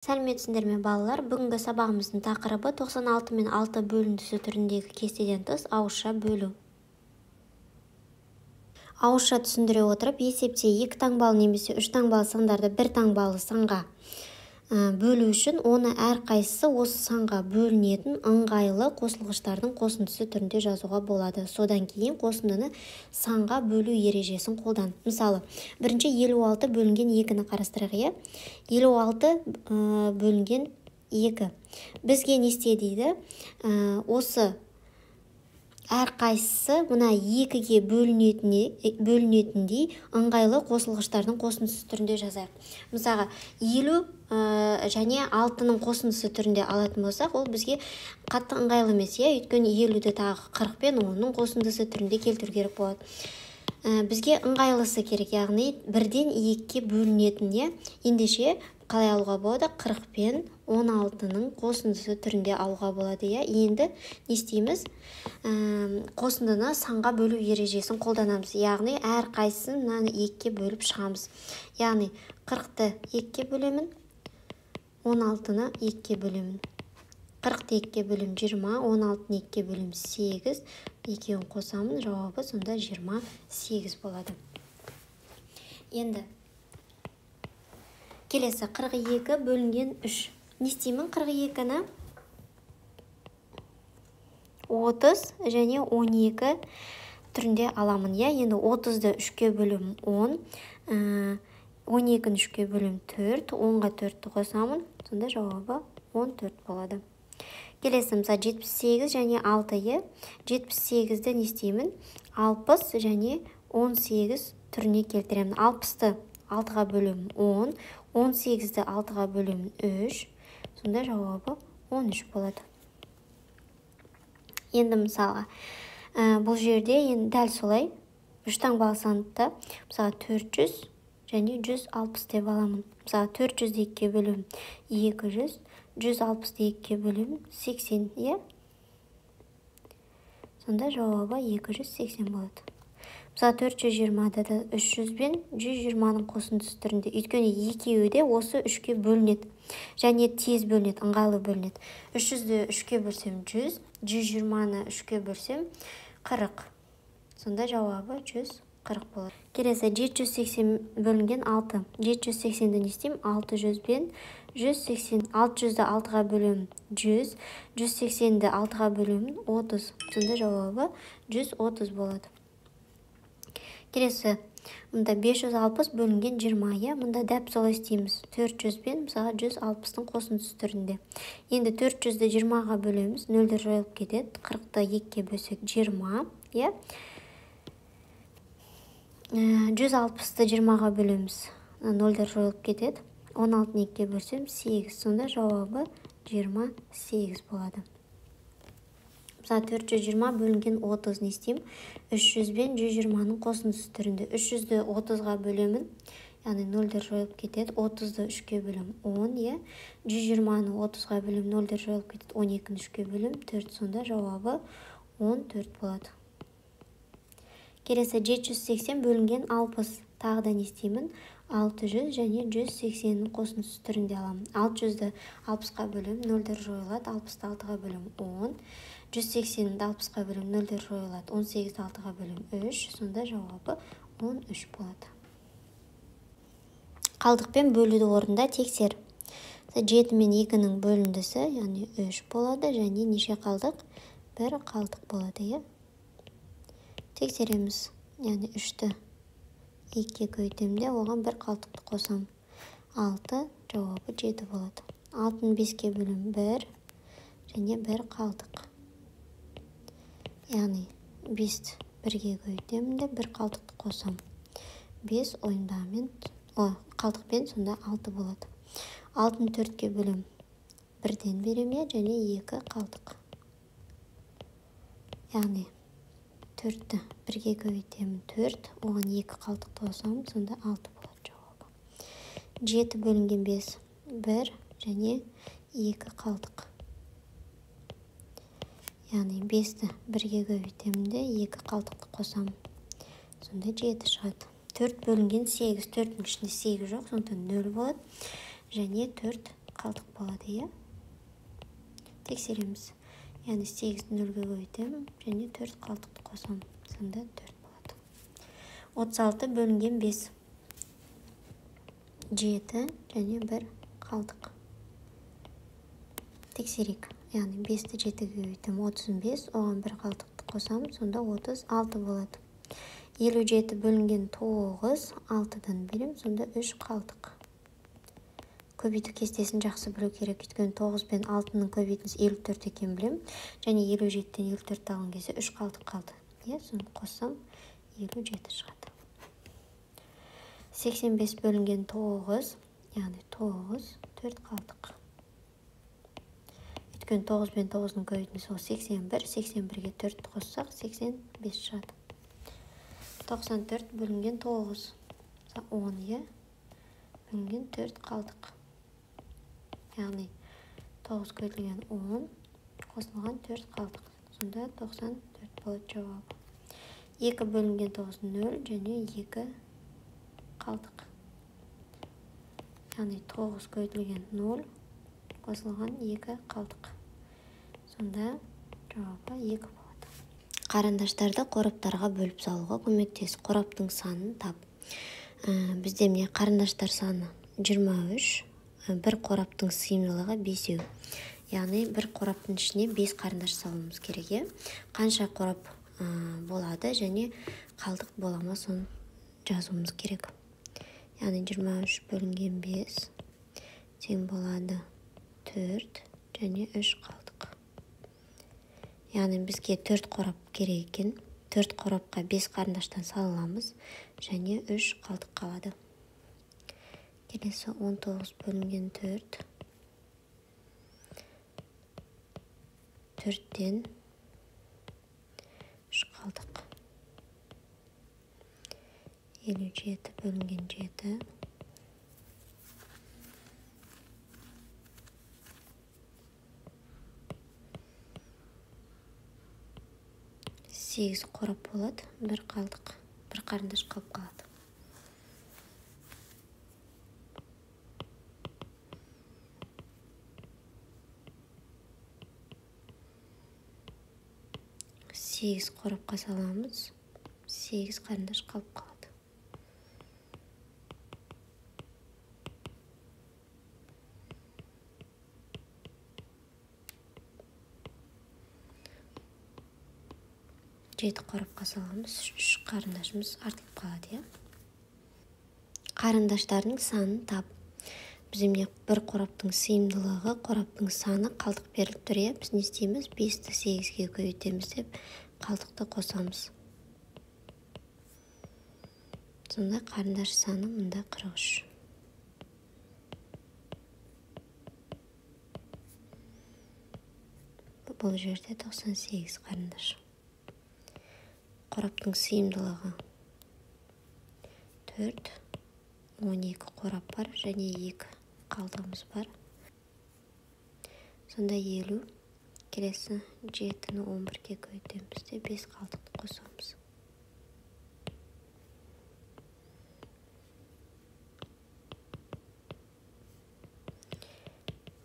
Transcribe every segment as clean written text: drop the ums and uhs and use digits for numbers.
Сәлеметсіңдер ме балалар? Бүгінгі сабағымыздың тақырыбы 96 мен 6 бөліндісі түріндегі кестеден тыс ауызша бөлу. Ауызша түсіндіре отырып, есепте 2 таңбалы немесе 3 таңбалы сандарды 1 таңбалы санға бөлу үшін оны әрқайсысы осы санға бөлінетін ыңғайлы қосылғыштардың қосындысы түрінде жазуға болады. Содан кейін қосындыны санға бөлу ережесін қолдан. Мысалы, бірінші 56 бөлінген 2-ні қарастырайық. 56 бөлінген 2. Бізге не істе дейді? Осы әрқайсысы мына 2-ге бөлінетіндей ыңғайлы қосылғыштардың қосындысы түрінде жазайық. Мысалға, 50 және 6-ның қосындысы түрінде алатын болсақ, ол бізге қатты ыңғайлы емес, өйткені 50-ді тағы 40 пен 10-ның қосындысы түрінде келтіру керек болады. Бізге ыңғайлысы керек, яғни 1-ден 2-ге бөлінетін. Ендеше қалай алуға болады? 40 пен 16-ның қосындысы түрінде алуға болады. Енді не істейміз? Қосындыны санға бөлу ережесін қолданамыз. Яғни әрқайсысын 2-ге бөліп шығамыз. Яғни 40-ты 2-ге бөлемін, 16-ны 2-ге бөлемін. 40-ты 2-ге бөлем 20, 16-ны 2-ге бөлем 8, екеуін қосамын, жауабы сонда 28 болады. Енді келесі 42 бөлінген 3. Не істеймін? 42-ні 30 және 12 түрінде аламын. Енді 30-ды 3-ке бөлем 10, 12-ні 3-ке бөлем 4, 10-ға 4-ті қосамын, сонда жауабы 14 болады. Келесі 78 және 6. 78-ді не істеймін? 60 және 18 түріне келтіремін. 60-ты 6-ға бөлем 10, 18-ді 6-ға бөлем 3, сонда жауабы 13 болады. Енді мысалға, бұл жерде дәл солай 3 таңбалы санды, мысалға 400 және 160 деп аламын. Мысалға 400-ді 2-ге бөлем 200, 160-ды 2-ге бөлем 80, сонда жауабы 280 болады. Мысалы 420-ды 300 бен 120-ның қосындысы түрінде. Өйткені екеуі де осы 3-ке бөлінеді. Және тез бөлінеді, ыңғайлы бөлінеді. 300-ді 3-ке бөлсем 100, 120-ны 3-ке бөлсем 40. Сонда жауабы 140 болады. Келесі 780 бөлінген 6. 780-ді не істеймін? 600 бен 180. 600-ді 6-ға бөлем 100, 180-ді 6-ға бөлем 30. Сонда жауабы 130 болады. Келесі, мұнда 560 бөлінген 20, мұнда дәп солай істейміз. 400 бен 160-ның қосындысы түрінде. Енді 400-ді 20-ға бөлеміз, 0-дер жойылып кетеді. 40-ты 2-ге бөлсек 20, 160-ды 20-ға бөлеміз, 0-дер жойылып кетеді. 16-ны 2-ге бөлсем 8, сонда жауабы 28 болады. 420 бөлінген 30 не істеймін? 300 бен 120-ның қосындысы түрінде. 300-ді 30-ға бөлемін, яғни 0-дер жойылып кетеді. 30-ды 3-ке бөлем 10, 120-ны 30-ға бөлем 0-дер жойылып кетеді. 12-ні 3-ке бөлем 4, сонда жауабы 14 болады. Келесі 780 бөлінген 60. Тағы да не істеймін? 600 және 180-ның қосындысы түрінде аламын. 600-ді 60-қа бөлем 0-дер жойылады. 60-ды 6-ға бөлем 10. 180-ді 60-қа бөлем 0-дер жойылады. 18-ді 6-ға бөлем 3. Сонда жауабы 13 болады. Қалдықпен бөлуді орында тексер. 7 мен 2-ның бөліндісі, яғни 3 болады, және неше қалдық? 1 қалдық болады. Тексереміз. Яғни 3-ті 2-ге көйтемде, оған 1 қалдықты қосам. 6, жауабы 7 болады. 6-ны 5-ге бөлем 1, және 1 қалдық. Яғни 5-ті 1-ге көйтемде, 1 қалдықты қосам. 5 қалдықпен сонда 6 болады. 6-ны 4-ге бөлем 1-ден берем, және 2 қалдық. Яғни 4-ті 1-ге көйтемін 4, оған 2 қалдықты қосам, сонда 6 болады жауабы. 7 бөлінген 5, 1 және 2 қалдық. Яғни 5-ті 1-ге көйтемін де 2 қалдықты қосам, сонда 7 шығады. 4 бөлінген 8, 4-дің ішінде 8 жоқ, сонда 0 болады. Және 4 қалтық болады, иә. Тексереміз. Яғни 8 нөлге көйтем, және 4 қалтықты қосам. Сонда 4 болады. 36 бөлінген 5. 7 және 1 қалтық. Тексерек. Яғни 5-ті 7-ге көйтем, 35, оған 1 қалтықты қосам, сонда 36 болады. 57 бөлінген 9, 6-дан берем, сонда 3 қалтық. Көбейту кестесін жақсы білу керек, өйткені 9 пен 6-ның көбейтіндісі 54 екен білем. Және 57-тен 54 алған кезде 3 қалтық қалды. Соны қоссам 57 шығады. 85 бөлінген 9, яғни 9, 4 қалтық. Өйткені 9 пен 9-ның көбейтіндісі 81, 81-ге 4 қоссақ 85 шығады. 94 бөлінген 9, 10, бөлінген 4 қалтық. Яғни 9 көйтілген 10, қосылған 4 қалтық. Сонда 94 болады жауабы. 2 бөлінген 9, 0 және 2 қалтық. Яғни 9 көйтілген 0, қосылған 2 қалтық. Сонда жауабы 2 болады. Қарындаштарды қораптарға бөліп салуға көмектес. Қораптың санын тап. Бізде міне қарындаштар саны 23. Бір қораптың сыйымдылығы 5. Яғни бір қораптың ішіне 5 қарындаш салуымыз керек. Қанша қорап болады және қалтық болама соны жазуымыз керек. Яғни 23 бөлінген 5 тең болады 4 және 3 қалтық. Яғни бізге 4 қорап керек екен. 4 қорапқа 5 қарындаштан саламыз және 3 қалтық қалады. Келесі 19 бөлінген 4. 4-тен 3 қалтық. 57 бөлінген 7. 8 қорап болады, 1 қалтық, 1 қарындаш қалып қалады. 8 қорапқа саламыз, 8 қарындаш қалып қалады. Жеті қорапқа саламыз, 3 қарындашымыз артылып қалады. Қарындаштардың санын тап. Бізде бір қораптың сыйымдылығы, қораптың саны қалтық беріліп тұр. Біз не істейміз? 5-ті 8-ге көбейтеміз деп қалтықты қосамыз. Сонда қарындаш саны мұнда 43. Бұл жерде 98 қарындаш. Қораптың сыйымдылығы 4, 12 қорап бар және 2 қалтығымыз бар. Сонда 50. Келесі 7-ні 11-ге көйтеміз де 5 қалтықты қосамыз.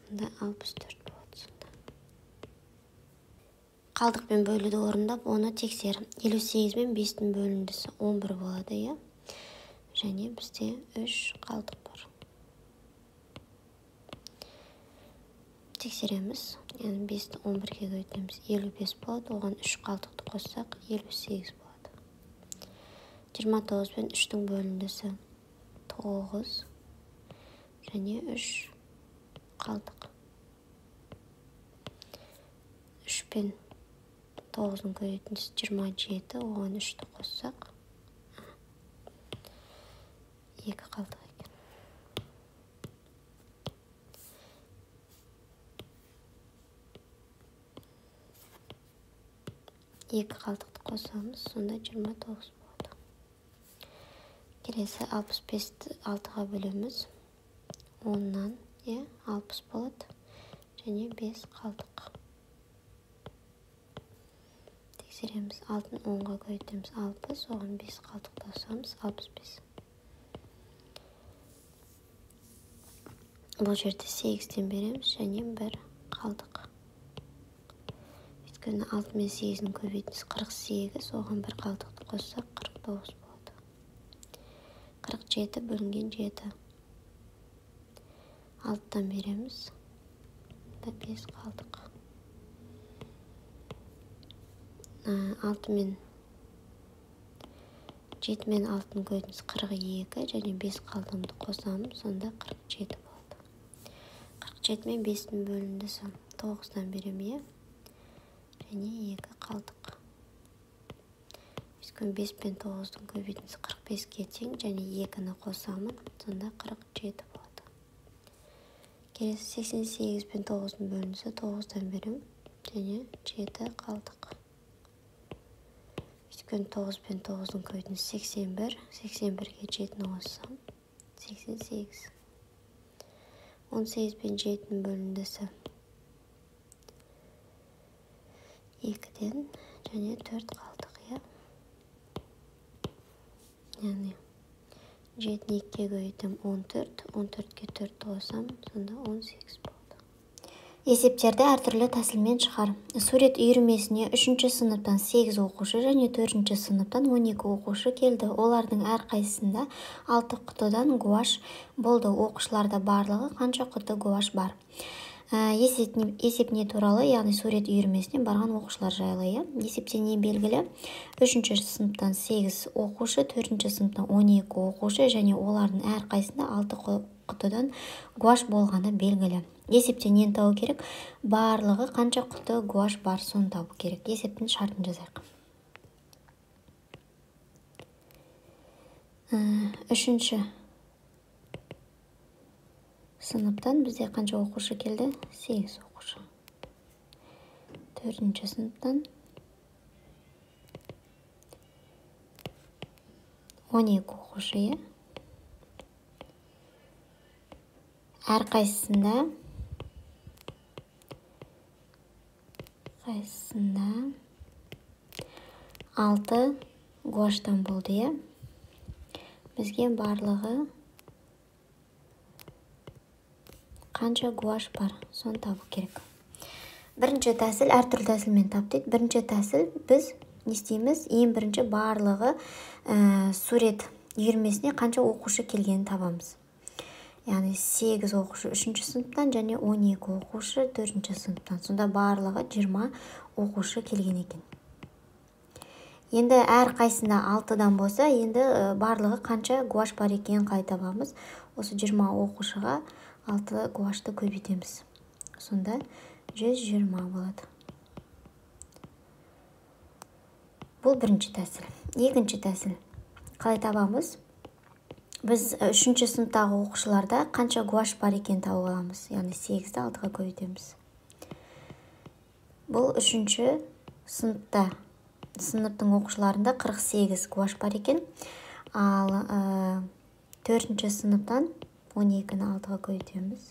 Мұнда 64 болады сонда. Қалтықпен бөлуді орындап, оны тексер. 58 мен 5-тің бөліндісі 11 болады, және бізде 3 қалтық бар. Тексереміз. Яғни 5-ті 11-ге көйтеміз. 55 болады. Оған 3 қалтықты қоссақ 58 болады. 29 пен 3-тің бөліндісі 9 және 3 қалтық. 3 пен 9-ның көйтіндісі 27. Оған 3-ті қоссақ 2 қалтық. 2 қалтықты қосамыз, сонда 29 болады. Келесі 65-ті 6-ға бөлеміз. 10-нан 60 болады және 5 қалтық. Тексереміз. 6-ны 10-ға көйтеміз. 60, оған 5 қалтықты қосамыз. 65. бұл жерде 8-тен береміз және 1 қалдық. Өйткені 6 мен 8-дің көбейтіндісі 48, оған 1 қалдықты қоссақ 49 болады. 47 бөлінген 7. 6-тан береміз. 5 қалдық. 6 мен 7 мен 6-ның көбейтіндісі 42 және 5 қалдығымды қосамын, сонда 47 болады. 47 мен 5-дің бөліндісі 9-дан беремін, және 2 қалдық. Өйткені 5 пен 9-дің көбейтіндісі 45-ке тең, және 2-ні қосамын, сонда 47 болады. Келесі 88 пен 9-ның бөліндісі 9-дан беремін, және 7 қалдық. Өйткені 9 пен 9-ның көбейтіндісі 81, 81-ге 7-ні қоссам 88. 18 пен 7-ның бөліндісі 2-ден және 4 қалдық, яғни 7-ні 2-ге көбейтем 14, 14-ке 4 қосам, сонда 18 болды. Есептерді әртүрлі тәсілмен шығар. Сурет үйірмесіне 3-ші сыныптан 8 оқушы және 4-ші сыныптан 12 оқушы келді. Олардың әрқайсысында 6 құтыдан гуаш болды. Оқушыларда барлығы қанша құты гуаш бар? Есеп не туралы, яғни сурет үйірмесіне барған оқушылар жайлы. Есепте не белгілі? 3-ші сыныптан 8 оқушы, 4-ші сыныптан 12 оқушы және олардың әрқайсында 6 құтыдан гуаш болғаны белгілі. Есепте нені табу керек? Барлығы қанша құты гуаш бар, соны табу керек. Есептің шартын жазайық. 3-ші сыныптан бізде қанша оқушы келді? 8 оқушы. 4-ші сыныптан 12 оқушы, әрқайсысында 6 гуаштан болды, бізге барлығы қанша гуаш бар, соны табу керек. Бірінші тәсіл әртүрлі тәсілмен тап дейді. Бірінші тәсіл біз не істейміз? Ең бірінші барлығы сурет үйірмесіне қанша оқушы келгенін табамыз. Яғни 8 оқушы 3-ші сыныптан және 12 оқушы 4-ші сыныптан. Сонда барлығы 20 оқушы келген екен. Енді әр қайсында 6-дан болса, енді барлығы қанша гуаш бар екен қалай табамыз? Осы 20 оқушыға 6 гуашты көбейтеміз. Сонда 120 болады. Бұл бірінші тәсіл. Екінші тәсіл. Қалай табамыз? Біз 3-ші сыныптағы оқушыларда қанша гуаш бар екен тауып аламыз. Яғни 8-ді 6-ға көбейтеміз. Бұл 3-ші сыныптың оқушыларында 48 гуаш бар екен. Ал 4-ші сыныптан 12-ні 6-ға көбейтеміз.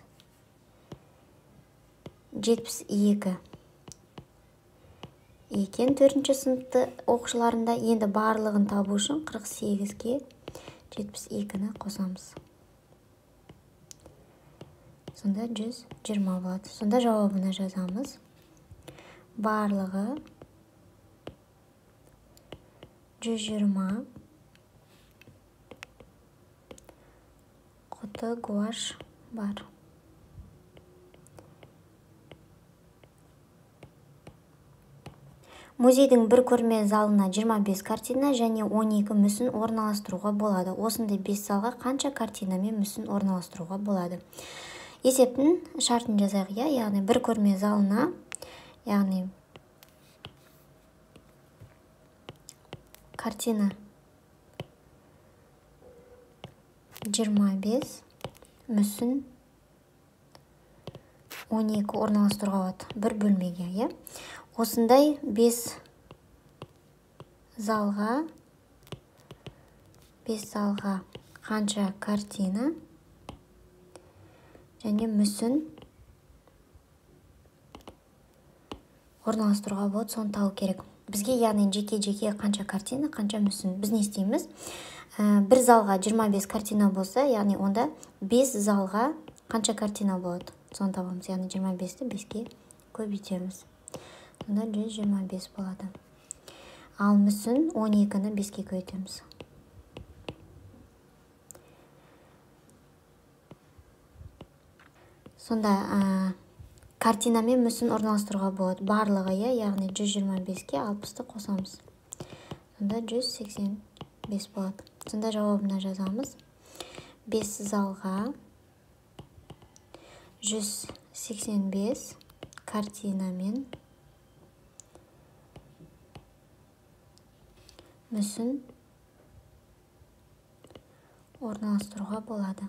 72 екен 4-ші сыныпты оқушыларында. Енді барлығын табу үшін 48-ге 72-ні қосамыз. Сонда 120 болады. Сонда жауабына жазамыз. Барлығы 120 құты гуаш бар. Музейдің бір көрме залына 25 картина және 12 мүсін орналастыруға болады. Осындай 5 залға қанша картина мен мүсін орналастыруға болады? Есептің шартын жазайық, яғни бір көрме залына, яғни картина 25, мүсін 12 орналастыруға болады. Бір бөлмеге, Осындай 5 залға қанша картина және мүсін орналастыруға болады, соны табу керек. Бізге яғни жеке қанша картина, қанша мүсін. Біз не істейміз? Бір залға 25 картина болса, яғни онда 5 залға қанша картина болады, соны табамыз. Яғни 25-ті 5-ке көбейтеміз. Сонда 125 болады. Ал мүсін 12-ні 5-ке көбейтеміз. Сонда картина мен мүсін орналастыруға болады. Барлығы, яғни 125-ке 60-ты қосамыз. Сонда 185 болады. Сонда жауабына жазамыз. 5 залға 185 картина мен мүсін орналастыруға болады.